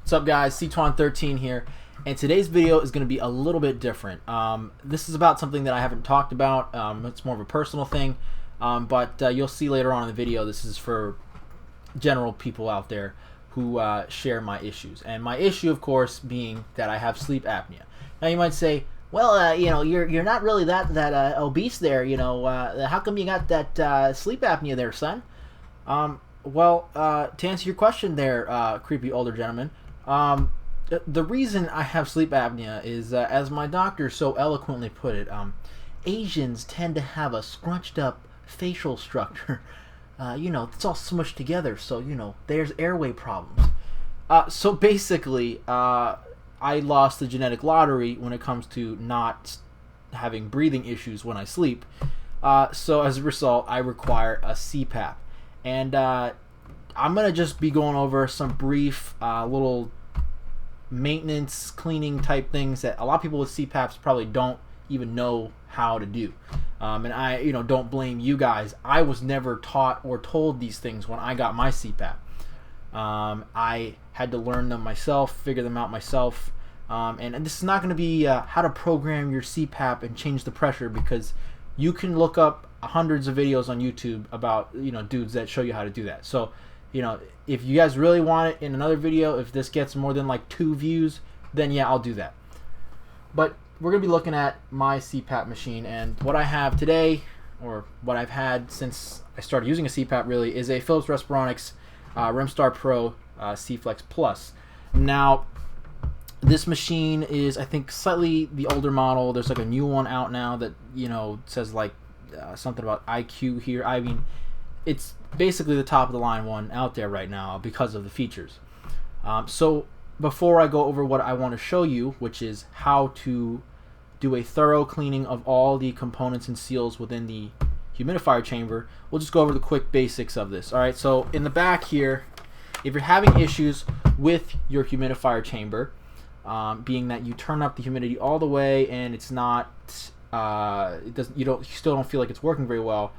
What's up, guys? C-Twan13 here, and today's video is going to be a little bit different. This is about something that I haven't talked about. It's more of a personal thing, but you'll see later on in the video this is for general people out there who share my issues. And my issue, of course, being that I have sleep apnea. Now you might say, well, you know, you're not really that obese there. You know, how come you got that sleep apnea there, son? Well, to answer your question there, creepy older gentleman, the reason I have sleep apnea is, as my doctor so eloquently put it, Asians tend to have a scrunched up facial structure. You know, it's all smushed together, so, you know, there's airway problems. So basically, I lost the genetic lottery when it comes to not having breathing issues when I sleep. So as a result, I require a CPAP. And I'm going to just be going over some brief little maintenance, cleaning type things that a lot of people with CPAPs probably don't even know how to do. And I, you know, don't blame you guys. I was never taught or told these things when I got my CPAP. I had to learn them myself, figure them out myself. And this is not going to be how to program your CPAP and change the pressure, because you can look up hundreds of videos on YouTube about, you know, dudes that show you how to do that. So, you know, if you guys really want it in another video, if this gets more than like 2 views, then yeah, I'll do that. But we're going to be looking at my CPAP machine, and what I have today, or what I've had since I started using a CPAP really, is a Phillips Respironics REMstar Pro C-Flex Plus. Now, this machine is, I think, slightly the older model. There's like a new one out now that, you know, says like something about IQ here. I mean, it's basically the top of the line one out there right now because of the features. So before I go over what I want to show you, which is how to do a thorough cleaning of all the components and seals within the humidifier chamber, we'll just go over the quick basics of this. Alright, so in the back here, if you're having issues with your humidifier chamber, being that you turn up the humidity all the way and it's not, you still don't feel like it's working very well,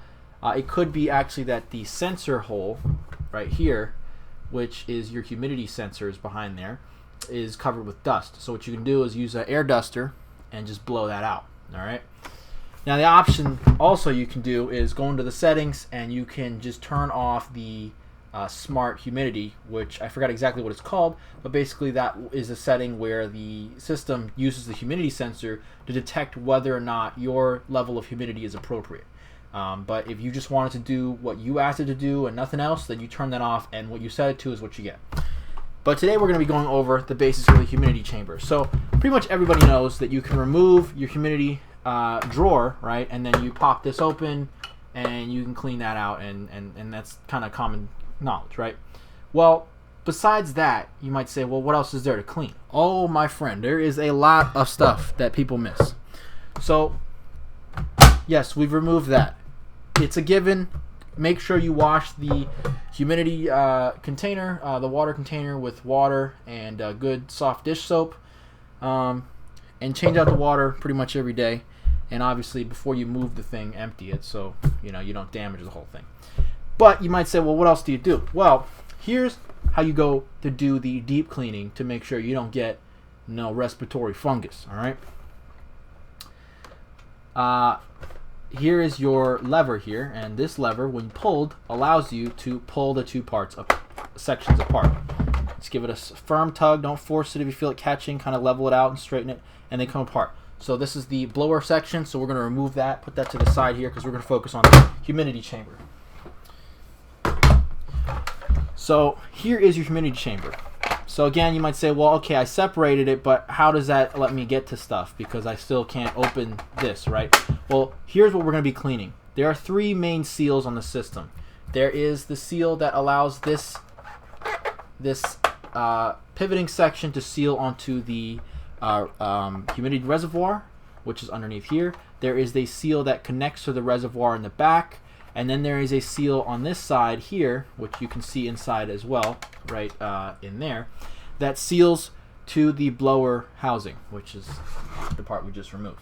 it could be actually that the sensor hole right here, which is your humidity sensors behind there, is covered with dust. So what you can do is use an air duster and just blow that out. Alright, now the option also you can do is go into the settings and you can just turn off the smart humidity, which I forgot exactly what it's called, but basically that is a setting where the system uses the humidity sensor to detect whether or not your level of humidity is appropriate. But if you just wanted to do what you asked it to do and nothing else, then you turn that off, and what you set it to is what you get. But today we're going to be going over the basics of the humidity chamber. So pretty much everybody knows that you can remove your humidity drawer, right, and then you pop this open and you can clean that out, and that's kind of common knowledge, right? Well, besides that, you might say, well, what else is there to clean? Oh, my friend, there is a lot of stuff that people miss. So yes, we've removed that. It's a given. Make sure you wash the humidity container, the water container, with water and good soft dish soap, and change out the water pretty much every day. And obviously, before you move the thing, empty it so you know you don't damage the whole thing. But you might say, well, what else do you do? Well, here's how you go to do the deep cleaning to make sure you don't get no respiratory fungus. All right. Here is your lever here, and this lever, when pulled, allows you to pull the two sections apart. Just give it a firm tug. Don't force it if you feel it catching. Kind of level it out and straighten it, and they come apart. So this is the blower section, so we're going to remove that, put that to the side here, because we're going to focus on the humidity chamber. So here is your humidity chamber. So again, you might say, well, okay, I separated it, but how does that let me get to stuff? Because I still can't open this, right? Well, here's what we're going to be cleaning. There are 3 main seals on the system. There is the seal that allows this pivoting section to seal onto the humidity reservoir, which is underneath here. There is the seal that connects to the reservoir in the back. And then there is a seal on this side here, which you can see inside as well, right in there, that seals to the blower housing, which is the part we just removed.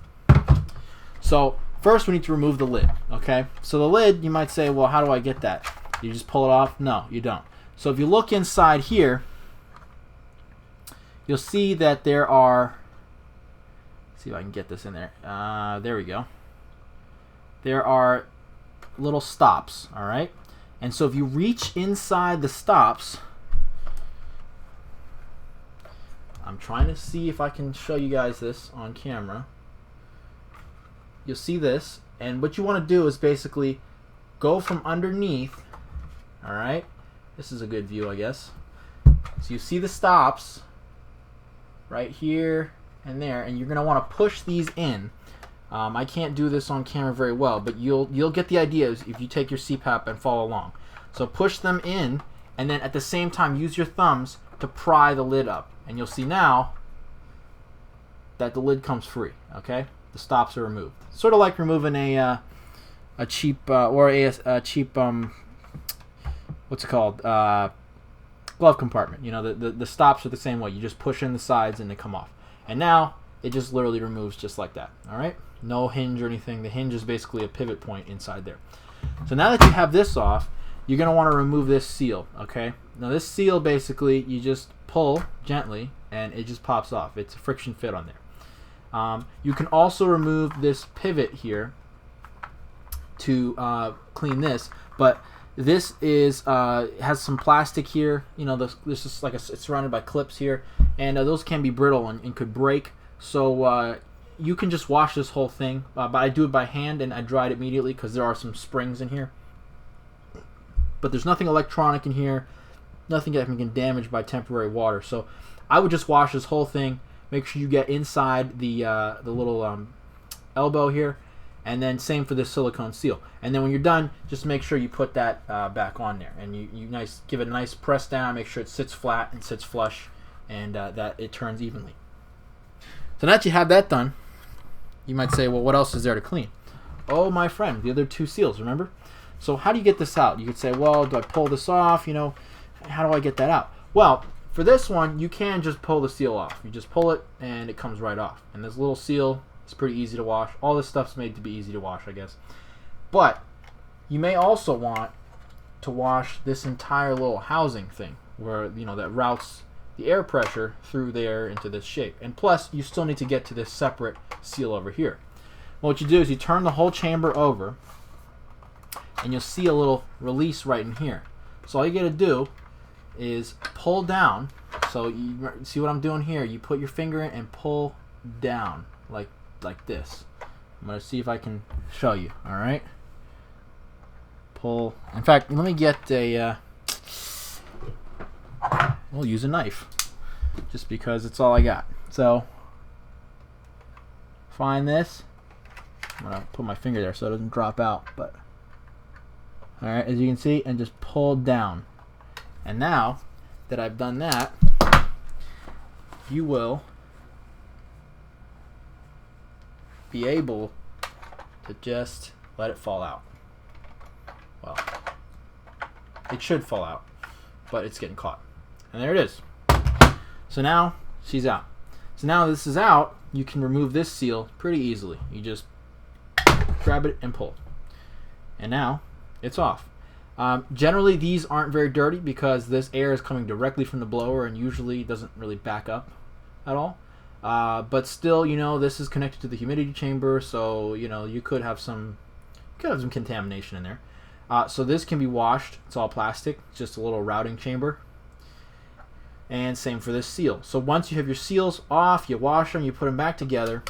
So first we need to remove the lid, okay? So the lid, you might say, well, how do I get that? You just pull it off? No, you don't. So if you look inside here, you'll see that there are, see if I can get this in there. There we go. There are little stops, all right? And so if you reach inside the stops, I'm trying to see if I can show you guys this on camera. You'll see this, and what you want to do is basically go from underneath, all right? This is a good view, I guess. So you see the stops right here and there, and you're going to want to push these in. I can't do this on camera very well, but you'll get the idea if you take your CPAP and follow along. So push them in, and then at the same time use your thumbs to pry the lid up, and you'll see now that the lid comes free. Okay, the stops are removed. Sort of like removing a cheap cheap what's it called, glove compartment. You know, the stops are the same way. You just push in the sides and they come off, and now it just literally removes just like that. All right, no hinge or anything. The hinge is basically a pivot point inside there. So now that you have this off, you're going to want to remove this seal. Okay, now this seal basically you just pull gently and it just pops off. It's a friction fit on there. You can also remove this pivot here to clean this, but this is has some plastic here. You know, this is like it's surrounded by clips here, and those can be brittle and could break. So you can just wash this whole thing, but I do it by hand and I dry it immediately because there are some springs in here. But there's nothing electronic in here, nothing that can get damaged by temporary water. So I would just wash this whole thing. Make sure you get inside the little elbow here, and then same for this silicone seal. And then when you're done, just make sure you put that back on there, and you give it a nice press down. Make sure it sits flat and sits flush, and that it turns evenly. So now that you have that done, you might say, well, what else is there to clean? Oh, my friend, the other two seals, remember? So how do you get this out? You could say, well, do I pull this off? You know, how do I get that out? Well, for this one, you can just pull the seal off. You just pull it, and it comes right off. And this little seal is pretty easy to wash. All this stuff's made to be easy to wash, I guess. But you may also want to wash this entire little housing thing, where, you know, that routes the air pressure through there into this shape. And plus, you still need to get to this separate seal over here. Well, what you do is you turn the whole chamber over, and you'll see a little release right in here. So all you gotta do is pull down. So you see what I'm doing here? You put your finger in and pull down like this. I'm gonna see if I can show you. All right. Pull. In fact, let me get a. We'll use a knife, just because it's all I got. So find this. I'm gonna put my finger there so it doesn't drop out. But all right, as you can see, and just pull down. And now that I've done that, you will be able to just let it fall out. Well, it should fall out, but it's getting caught. And there it is. So now she's out. So now this is out, you can remove this seal pretty easily. You just grab it and pull. And now it's off. Generally, these aren't very dirty because this air is coming directly from the blower and usually doesn't really back up at all. But still, you know, this is connected to the humidity chamber, so you know you could have some contamination in there. So this can be washed. It's all plastic, just a little routing chamber. And same for this seal. So once you have your seals off, you wash them, you put them back together,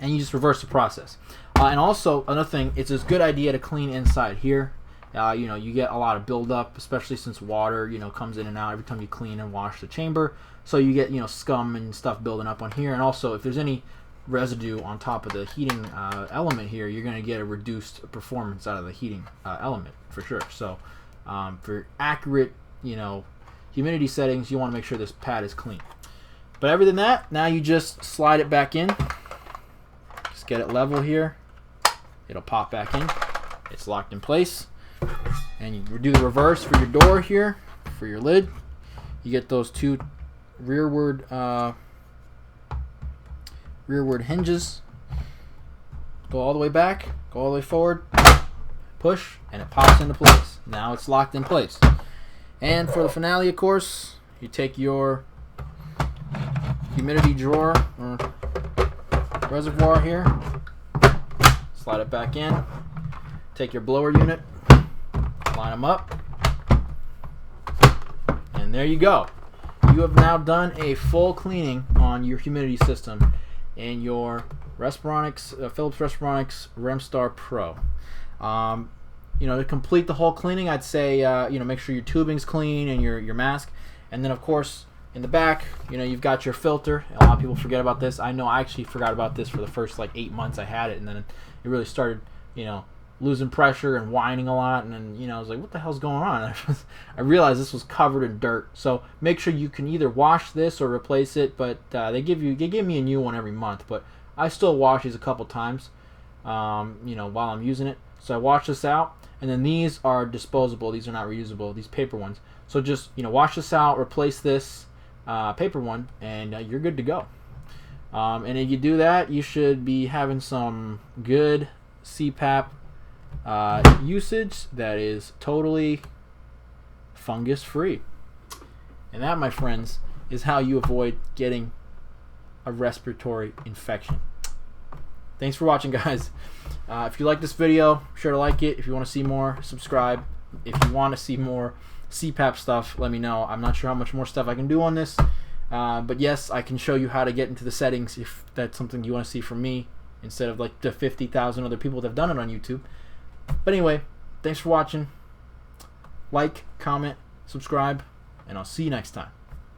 and you just reverse the process. And also, another thing, it's a good idea to clean inside here. You know, you get a lot of buildup, especially since water, you know, comes in and out every time you clean and wash the chamber. So you get, you know, scum and stuff building up on here. And also, if there's any residue on top of the heating element here, you're going to get a reduced performance out of the heating element for sure. So for accurate, you know, humidity settings, you want to make sure this pad is clean. But other than that, now you just slide it back in. Just get it level here. It'll pop back in. It's locked in place. And you do the reverse for your door here, for your lid. You get those two rearward hinges. Go all the way back, go all the way forward, push, and it pops into place. Now it's locked in place. And for the finale, of course, you take your humidity drawer or reservoir here. Slide it back in. Take your blower unit, line them up, and there you go. You have now done a full cleaning on your humidity system in your Respironics, Phillips Respironics REMstar Pro. To complete the whole cleaning, I'd say make sure your tubing's clean and your mask, and then of course in the back, you've got your filter. A lot of people forget about this. I know I actually forgot about this for the first like 8 months I had it, and then it really started losing pressure and whining a lot, and then I was like, what the hell's going on? I realized this was covered in dirt. So make sure you can either wash this or replace it, but they give me a new one every month, but I still wash these a couple times while I'm using it. So I wash this out, and then these are disposable. These are not reusable, these paper ones. So just wash this out, replace this paper one, and you're good to go. And if you do that, you should be having some good CPAP usage that is totally fungus free. And that, my friends, is how you avoid getting a respiratory infection. Thanks for watching, guys. If you like this video, be sure to like it. If you want to see more, subscribe. If you want to see more CPAP stuff, let me know. I'm not sure how much more stuff I can do on this, but yes, I can show you how to get into the settings if that's something you want to see from me, instead of like the 50,000 other people that have done it on YouTube. But anyway, thanks for watching. Like, comment, subscribe, and I'll see you next time.